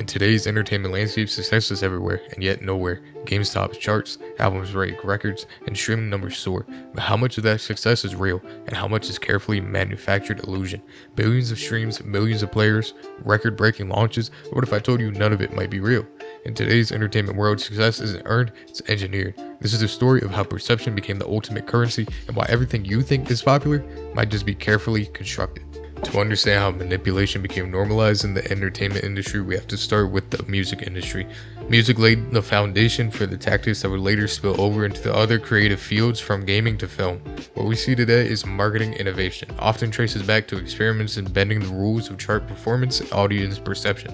In today's entertainment landscape, success is everywhere, and yet nowhere. GameStop's charts, albums break records, and streaming numbers soar. But how much of that success is real, and how much is carefully manufactured illusion? Billions of streams, millions of players, record-breaking launches. What if I told you none of it might be real? In today's entertainment world, success isn't earned, it's engineered. This is the story of how perception became the ultimate currency, and why everything you think is popular might just be carefully constructed. To understand how manipulation became normalized in the entertainment industry, we have to start with the music industry. Music laid the foundation for the tactics that would later spill over into the other creative fields, from gaming to film. What we see today is marketing innovation, often traces back to experiments in bending the rules of chart performance and audience perception.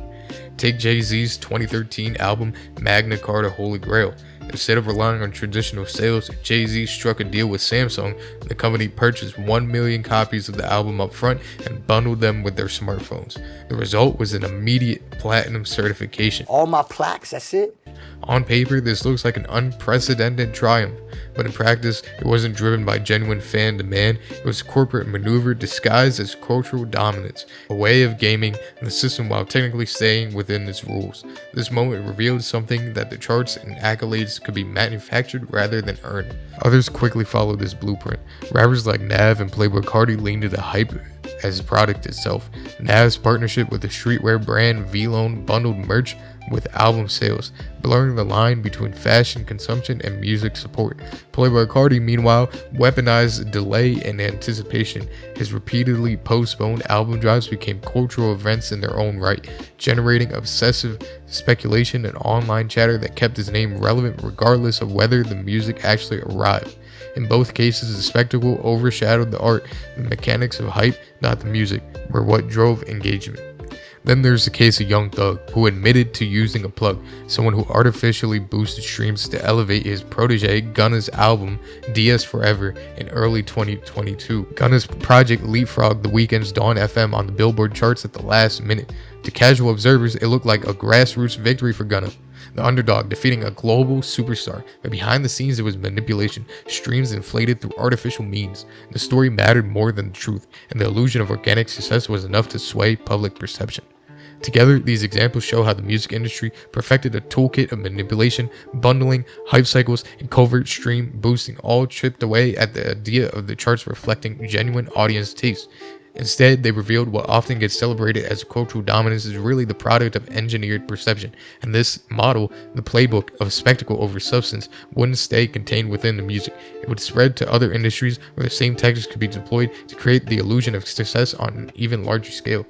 Take Jay-Z's 2013 album Magna Carta Holy Grail. Instead of relying on traditional sales, Jay-Z struck a deal with Samsung. The company purchased 1 million copies of the album up front and bundled them with their smartphones. The result was an immediate platinum certification. All my plaques, that's it? On paper, this looks like an unprecedented triumph, but in practice, it wasn't driven by genuine fan demand. It was corporate maneuver disguised as cultural dominance, a way of gaming the system while technically staying within its rules. This moment revealed something, that the charts and accolades could be manufactured rather than earned. Others quickly followed this blueprint. Rappers like Nav and Playbook Cardi leaned to the hype as product itself. Nav's partnership with the streetwear brand V-Lone bundled merch with album sales, blurring the line between fashion consumption and music support. Playboy Cardi, meanwhile, weaponized delay and anticipation. His repeatedly postponed album drops became cultural events in their own right, generating obsessive speculation and online chatter that kept his name relevant regardless of whether the music actually arrived. In both cases, the spectacle overshadowed the art. The mechanics of hype, not the music, were what drove engagement. Then there's the case of Young Thug, who admitted to using a plug, someone who artificially boosted streams to elevate his protege Gunna's album DS Forever in early 2022. Gunna's project leapfrogged The Weeknd's Dawn FM on the Billboard charts at the last minute. To casual observers, it looked like a grassroots victory for Gunna, the underdog defeating a global superstar, but behind the scenes it was manipulation, streams inflated through artificial means. The story mattered more than the truth, and the illusion of organic success was enough to sway public perception. Together, these examples show how the music industry perfected a toolkit of manipulation, bundling, hype cycles, and covert stream boosting, all chipped away at the idea of the charts reflecting genuine audience taste. Instead, they revealed what often gets celebrated as cultural dominance is really the product of engineered perception, and this model, the playbook of spectacle over substance, wouldn't stay contained within the music. It would spread to other industries where the same tactics could be deployed to create the illusion of success on an even larger scale.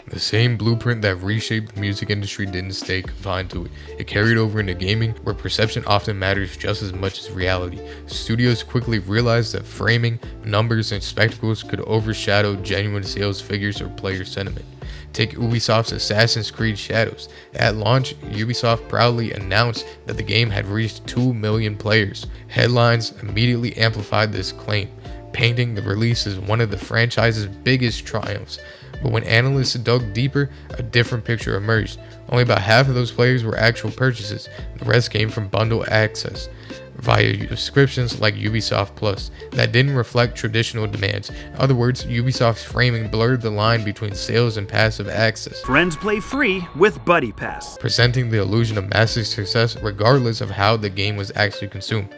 The same blueprint that reshaped the music industry didn't stay confined to it. It carried over into gaming, where perception often matters just as much as reality. Studios quickly realized that framing, numbers, and spectacles could overshadow genuine sales figures or player sentiment. Take Ubisoft's Assassin's Creed Shadows. At launch, Ubisoft proudly announced that the game had reached 2 million players. Headlines immediately amplified this claim, painting the release as one of the franchise's biggest triumphs. But when analysts dug deeper, a different picture emerged. Only about half of those players were actual purchases. The rest came from bundle access via subscriptions like Ubisoft Plus that didn't reflect traditional demands. In other words, Ubisoft's framing blurred the line between sales and passive access. Friends play free with Buddy Pass, presenting the illusion of massive success regardless of how the game was actually consumed.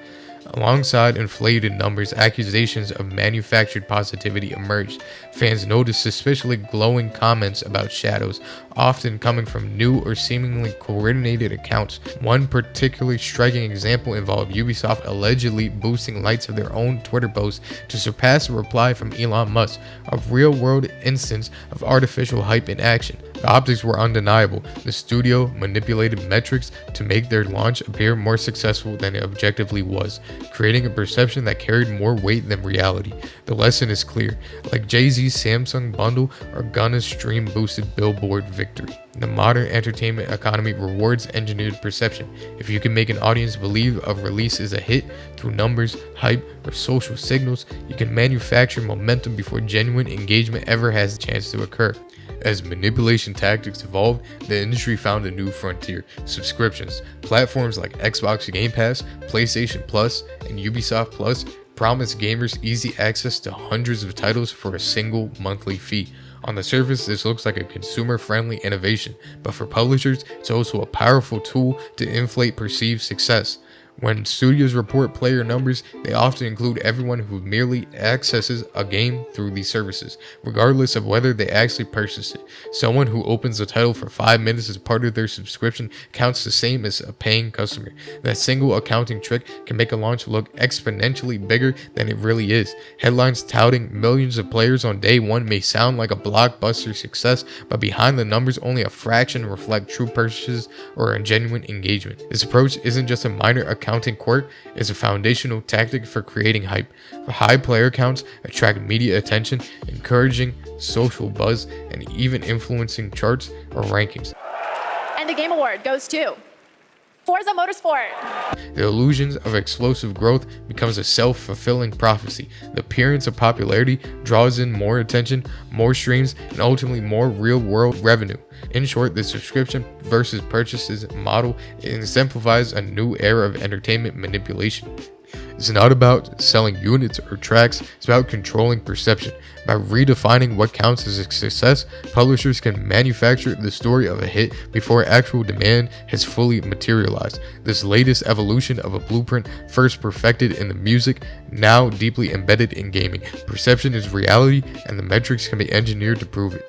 Alongside inflated numbers, accusations of manufactured positivity emerged. Fans noticed suspiciously glowing comments about Shadows, often coming from new or seemingly coordinated accounts. One particularly striking example involved Ubisoft allegedly boosting likes of their own Twitter posts to surpass a reply from Elon Musk, a real-world instance of artificial hype in action. The optics were undeniable. The studio manipulated metrics to make their launch appear more successful than it objectively was, creating a perception that carried more weight than reality. The lesson is clear. Like Jay-Z's Samsung bundle or Gunna's stream-boosted Billboard victory, the modern entertainment economy rewards engineered perception. If you can make an audience believe a release is a hit through numbers, hype, or social signals, you can manufacture momentum before genuine engagement ever has a chance to occur. As manipulation tactics evolved, the industry found a new frontier: subscriptions. Platforms like Xbox Game Pass, PlayStation Plus, and Ubisoft Plus promise gamers easy access to hundreds of titles for a single monthly fee. On the surface, this looks like a consumer-friendly innovation, but for publishers, it's also a powerful tool to inflate perceived success. When studios report player numbers, they often include everyone who merely accesses a game through these services, regardless of whether they actually purchase it. Someone who opens the title for 5 minutes as part of their subscription counts the same as a paying customer. That single accounting trick can make a launch look exponentially bigger than it really is. Headlines touting millions of players on day one may sound like a blockbuster success, but behind the numbers, only a fraction reflect true purchases or a genuine engagement. This approach isn't just a minor accounting quirk, it's a foundational tactic for creating hype. High player counts attract media attention, encouraging social buzz, and even influencing charts or rankings. And the game award goes to Forza Motorsport. The illusions of explosive growth becomes a self-fulfilling prophecy. The appearance of popularity draws in more attention, more streams, and ultimately more real-world revenue. In short, the subscription versus purchases model exemplifies a new era of entertainment manipulation. It's not about selling units or tracks, it's about controlling perception. By redefining what counts as a success, publishers can manufacture the story of a hit before actual demand has fully materialized. This latest evolution of a blueprint, first perfected in the music, now deeply embedded in gaming. Perception is reality, and the metrics can be engineered to prove it.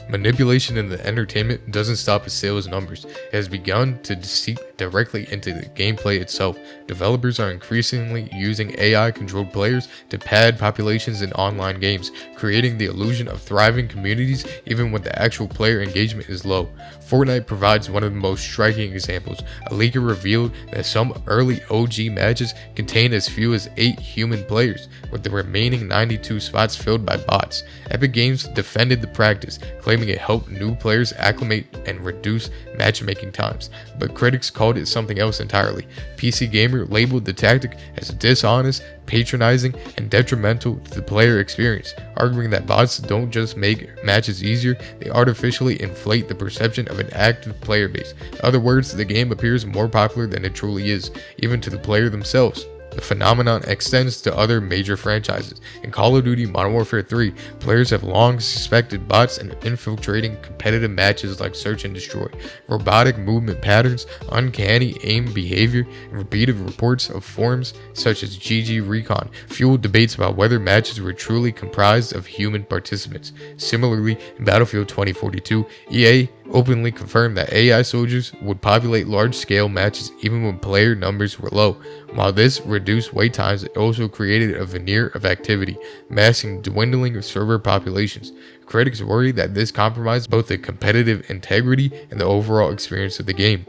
Manipulation in the entertainment doesn't stop at sales numbers. It has begun to seep directly into the gameplay itself. Developers are increasingly using AI-controlled players to pad populations in online games, creating the illusion of thriving communities even when the actual player engagement is low. Fortnite provides one of the most striking examples. A leaker revealed that some early OG matches contained as few as 8 human players, with the remaining 92 spots filled by bots. Epic Games defended the practice, claiming it helped new players acclimate and reduce matchmaking times, but critics called it something else entirely. PC Gamer labeled the tactic as dishonest, patronizing, and detrimental to the player experience, arguing that bots don't just make matches easier, they artificially inflate the perception of an active player base. In other words, the game appears more popular than it truly is, even to the player themselves. The phenomenon extends to other major franchises. In Call of Duty Modern Warfare 3, players have long suspected bots in infiltrating competitive matches like Search and Destroy. Robotic movement patterns, uncanny aim behavior, and repeated reports of forums such as GG Recon fueled debates about whether matches were truly comprised of human participants. Similarly, in Battlefield 2042, EA openly confirmed that AI soldiers would populate large-scale matches even when player numbers were low. While this reduced wait times, it also created a veneer of activity, masking dwindling server populations. Critics worry that this compromised both the competitive integrity and the overall experience of the game.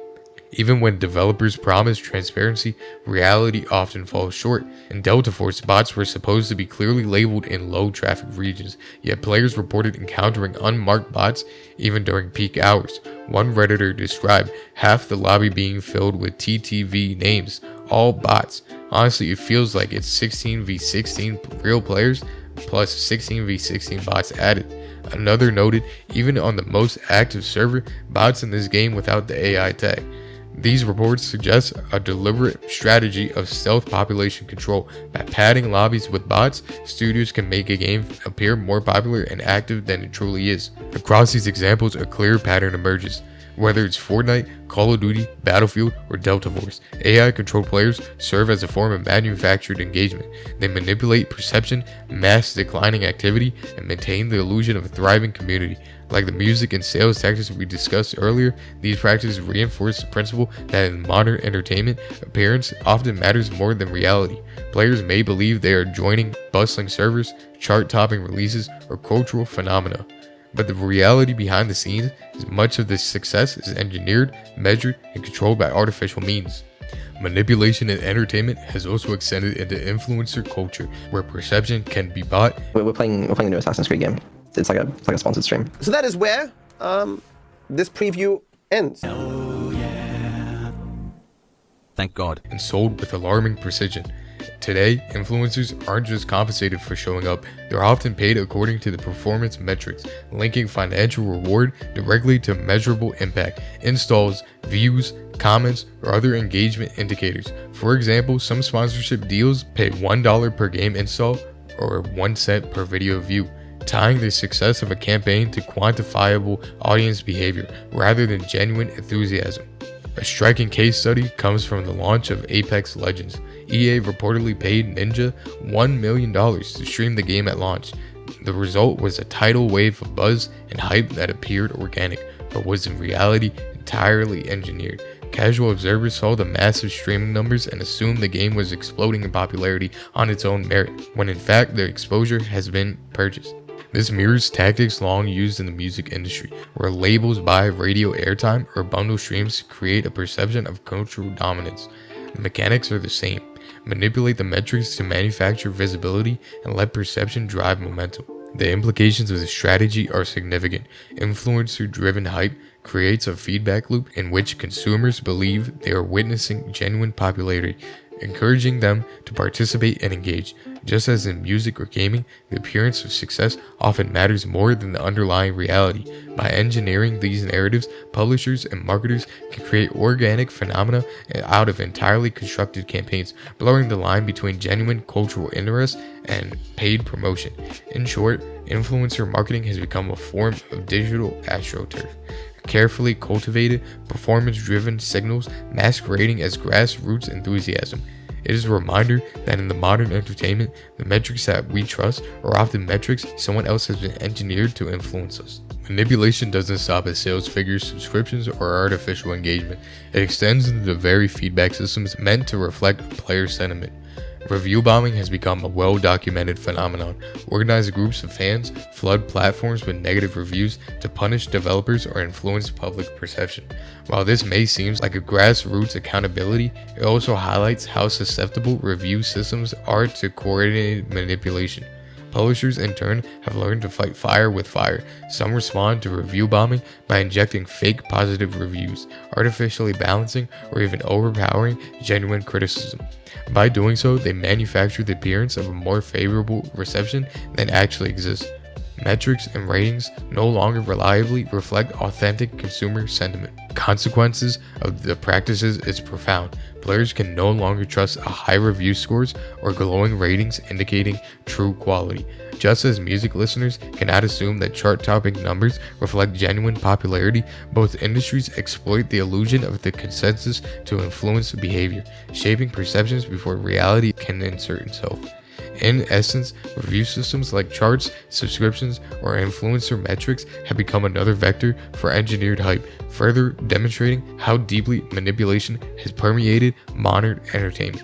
Even when developers promise transparency, reality often falls short. In Delta Force, bots were supposed to be clearly labeled in low-traffic regions, yet players reported encountering unmarked bots even during peak hours. One Redditor described half the lobby being filled with TTV names, all bots. Honestly, it feels like it's 16v16 real players plus 16v16 bots added. Another noted, even on the most active server, bots in this game without the AI tag. These reports suggest a deliberate strategy of stealth population control. By padding lobbies with bots, studios can make a game appear more popular and active than it truly is. Across these examples, a clear pattern emerges. Whether it's Fortnite, Call of Duty, Battlefield, or Delta Force, AI-controlled players serve as a form of manufactured engagement. They manipulate perception, mask declining activity, and maintain the illusion of a thriving community. Like the music and sales tactics we discussed earlier, these practices reinforce the principle that in modern entertainment, appearance often matters more than reality. Players may believe they are joining bustling servers, chart-topping releases, or cultural phenomena, but the reality behind the scenes is much of this success is engineered, measured, and controlled by artificial means. Manipulation in entertainment has also extended into influencer culture, where perception can be bought. We're playing the new Assassin's Creed game. It's like a sponsored stream. So that is where this preview ends. Thank God. And sold with alarming precision. Today, influencers aren't just compensated for showing up, they're often paid according to the performance metrics, linking financial reward directly to measurable impact, installs, views, comments, or other engagement indicators. For example, some sponsorship deals pay $1 per game install or 1 cent per video view. tying the success of a campaign to quantifiable audience behavior rather than genuine enthusiasm. A striking case study comes from the launch of Apex Legends. EA reportedly paid Ninja $1 million to stream the game at launch. The result was a tidal wave of buzz and hype that appeared organic, but was in reality entirely engineered. Casual observers saw the massive streaming numbers and assumed the game was exploding in popularity on its own merit, when in fact the exposure has been purchased. This mirrors tactics long used in the music industry, where labels buy radio airtime or bundle streams to create a perception of cultural dominance. The mechanics are the same. Manipulate the metrics to manufacture visibility and let perception drive momentum. The implications of the strategy are significant. Influencer-driven hype creates a feedback loop in which consumers believe they are witnessing genuine popularity, encouraging them to participate and engage. Just as in music or gaming, the appearance of success often matters more than the underlying reality. By engineering these narratives, publishers and marketers can create organic phenomena out of entirely constructed campaigns, blurring the line between genuine cultural interest and paid promotion. In short, influencer marketing has become a form of digital astroturf. Carefully cultivated, performance-driven signals masquerading as grassroots enthusiasm. It is a reminder that in the modern entertainment, the metrics that we trust are often metrics someone else has been engineered to influence us. Manipulation doesn't stop at sales figures, subscriptions, or artificial engagement. It extends into the very feedback systems meant to reflect player sentiment. Review bombing has become a well-documented phenomenon. Organized groups of fans flood platforms with negative reviews to punish developers or influence public perception. While this may seem like a grassroots accountability, it also highlights how susceptible review systems are to coordinated manipulation. Publishers, in turn, have learned to fight fire with fire. Some respond to review bombing by injecting fake positive reviews, artificially balancing or even overpowering genuine criticism. By doing so, they manufacture the appearance of a more favorable reception than actually exists. Metrics and ratings no longer reliably reflect authentic consumer sentiment. Consequences of the practices is profound. Players can no longer trust a high review scores or glowing ratings indicating true quality. Just as music listeners cannot assume that chart-topping numbers reflect genuine popularity, both industries exploit the illusion of the consensus to influence behavior, shaping perceptions before reality can insert itself. In essence, review systems like charts, subscriptions, or influencer metrics have become another vector for engineered hype, further demonstrating how deeply manipulation has permeated modern entertainment.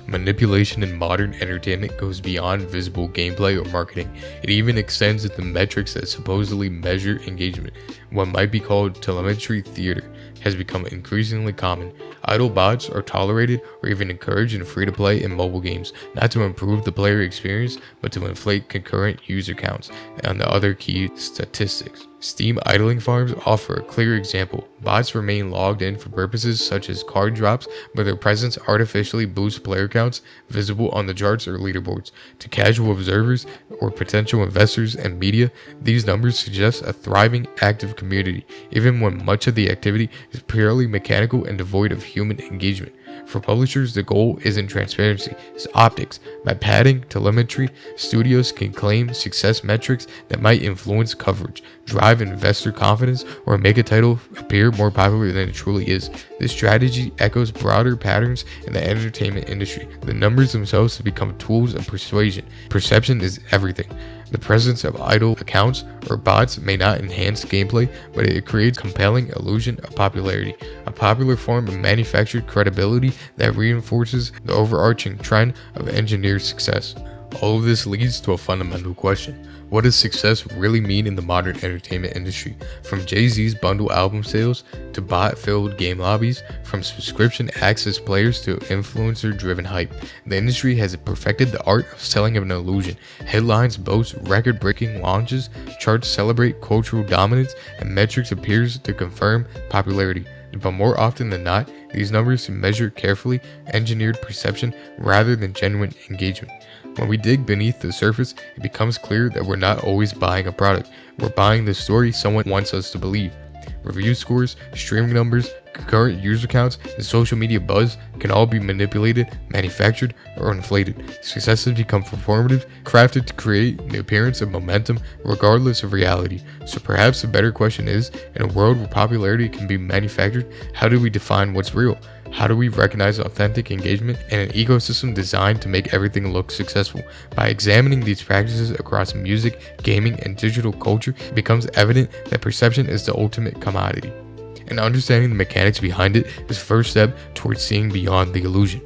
Manipulation in modern entertainment goes beyond visible gameplay or marketing. It even extends into metrics that supposedly measure engagement. What might be called telemetry theater has become increasingly common. Idle bots are tolerated or even encouraged in free-to-play and mobile games, not to improve the player experience, but to inflate concurrent user counts and the other key statistics. Steam idling farms offer a clear example. Bots remain logged in for purposes such as card drops, but their presence artificially boosts player counts visible on the charts or leaderboards. To casual observers or potential investors and media, these numbers suggest a thriving, active community, even when much of the activity is purely mechanical and devoid of human engagement. For publishers, the goal isn't transparency, it's optics. By padding telemetry, studios can claim success metrics that might influence coverage, drive investor confidence, or make a title appear more popular than it truly is. This strategy echoes broader patterns in the entertainment industry. The numbers themselves have become tools of persuasion. Perception is everything. The presence of idle accounts or bots may not enhance gameplay, but it creates compelling illusion of popularity, a popular form of manufactured credibility that reinforces the overarching trend of engineered success. All of this leads to a fundamental question. What does success really mean in the modern entertainment industry? From Jay-Z's bundle album sales to bot-filled game lobbies, from subscription access players to influencer-driven hype, the industry has perfected the art of selling an illusion. Headlines boast record-breaking launches, charts celebrate cultural dominance, and metrics appears to confirm popularity. But more often than not, these numbers measure carefully engineered perception rather than genuine engagement. When we dig beneath the surface, it becomes clear that we're not always buying a product. We're buying the story someone wants us to believe. Review scores, streaming numbers, concurrent user counts, and social media buzz can all be manipulated, manufactured, or inflated. Successes become performative, crafted to create the appearance of momentum regardless of reality. So perhaps the better question is, in a world where popularity can be manufactured, how do we define what's real? How do we recognize authentic engagement in an ecosystem designed to make everything look successful? By examining these practices across music, gaming, and digital culture, it becomes evident that perception is the ultimate commodity. And understanding the mechanics behind it is the first step towards seeing beyond the illusion.